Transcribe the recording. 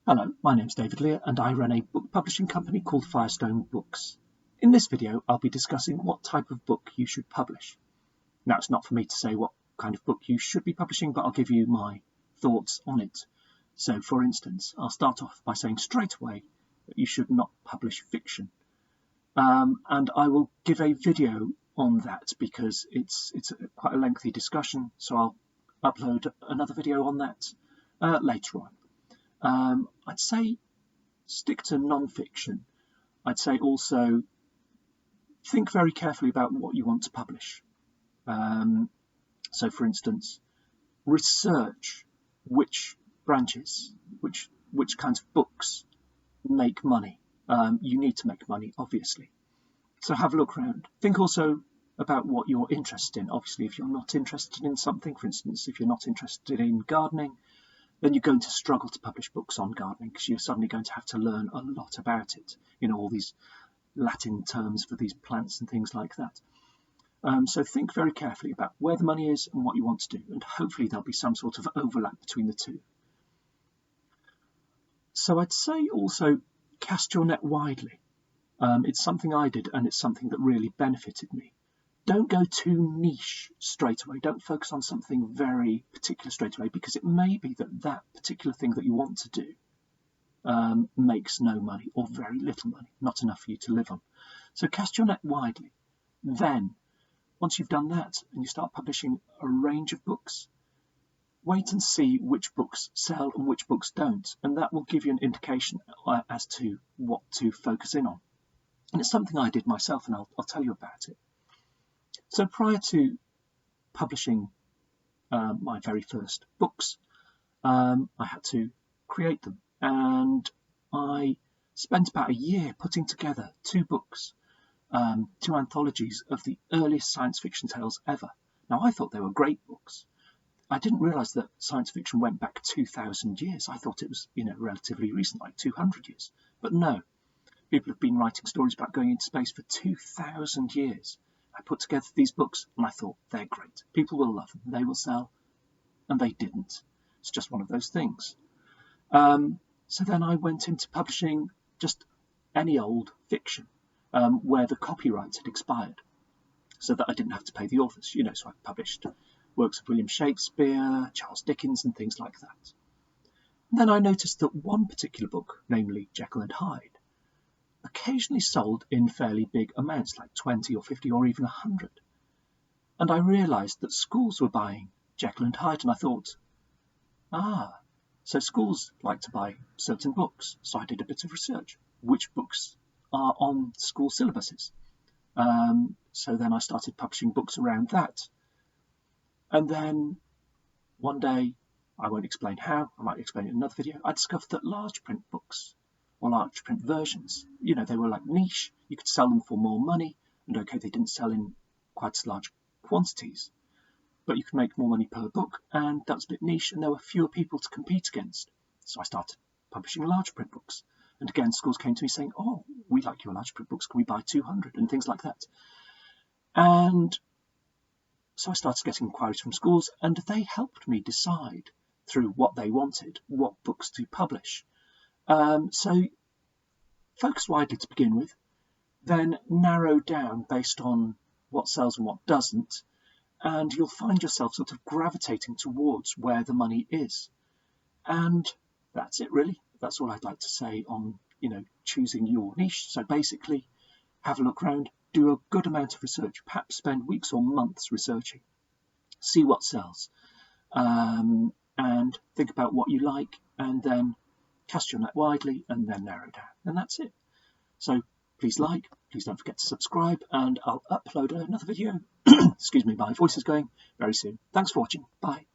Hello, my name's David Lear and I run a book publishing company called Firestone Books. In this video, I'll be discussing what type of book you should publish. Now, it's not for me to say what kind of book you should be publishing, but I'll give you my thoughts on it. So, for instance, I'll start off by saying straight away that you should not publish fiction. And I will give a video on that because it's quite a lengthy discussion, so I'll upload another video on that later on. I'd say stick to non-fiction. I'd say also think very carefully about what you want to publish. So, for instance, research which branches, which kinds of books make money. You need to make money, obviously. So have a look around. Think also about what you're interested in. Obviously, if you're not interested in something, for instance, if you're not interested in gardening, then you're going to struggle to publish books on gardening because you're suddenly going to have to learn a lot about it. You know, all these Latin terms for these plants and things like that. So think very carefully about where the money is and what you want to do, and hopefully there'll be some sort of overlap between the two. So I'd say also cast your net widely. It's something I did, and it's something that really benefited me. Don't go too niche straight away. Don't focus on something very particular straight away, because it may be that that particular thing that you want to do makes no money or very little money, not enough for you to live on. So cast your net widely. Then, once you've done that and you start publishing a range of books, wait and see which books sell and which books don't, and that will give you an indication as to what to focus in on. And it's something I did myself, and I'll tell you about it. So prior to publishing my very first books, I had to create them, and I spent about a year putting together two books, two anthologies of the earliest science fiction tales ever. Now, I thought they were great books. I didn't realise that science fiction went back 2,000 years. I thought it was, relatively recent, like 200 years. But no, people have been writing stories about going into space for 2,000 years. I put together these books and I thought, they're great. People will love them. They will sell. And they didn't. It's just one of those things. So then I went into publishing just any old fiction where the copyright had expired, so that I didn't have to pay the authors. So I published works of William Shakespeare, Charles Dickens, and things like that. And then I noticed that one particular book, namely Jekyll and Hyde, occasionally sold in fairly big amounts, like 20 or 50 or even 100. And I realised that schools were buying Jekyll and Hyde, and I thought, so schools like to buy certain books. So I did a bit of research. Which books are on school syllabuses? So then I started publishing books around that. And then one day, I won't explain how, I might explain it in another video, I discovered that large print books, or large print versions, they were like niche. You could sell them for more money, and okay, they didn't sell in quite as large quantities, but you could make more money per book, and that was a bit niche, and there were fewer people to compete against. So I started publishing large print books, and again, schools came to me saying, we like your large print books, can we buy 200, and things like that. And so I started getting inquiries from schools, and they helped me decide through what they wanted, what books to publish. So focus widely to begin with, then narrow down based on what sells and what doesn't, and you'll find yourself sort of gravitating towards where the money is. And that's it, really. That's all I'd like to say on, choosing your niche. So basically, have a look around, do a good amount of research, perhaps spend weeks or months researching, see what sells, and think about what you like, and then cast your net widely, and then narrow down. And that's it. So please don't forget to subscribe, and I'll upload another video, excuse me, my voice is going, very soon. Thanks for watching. Bye.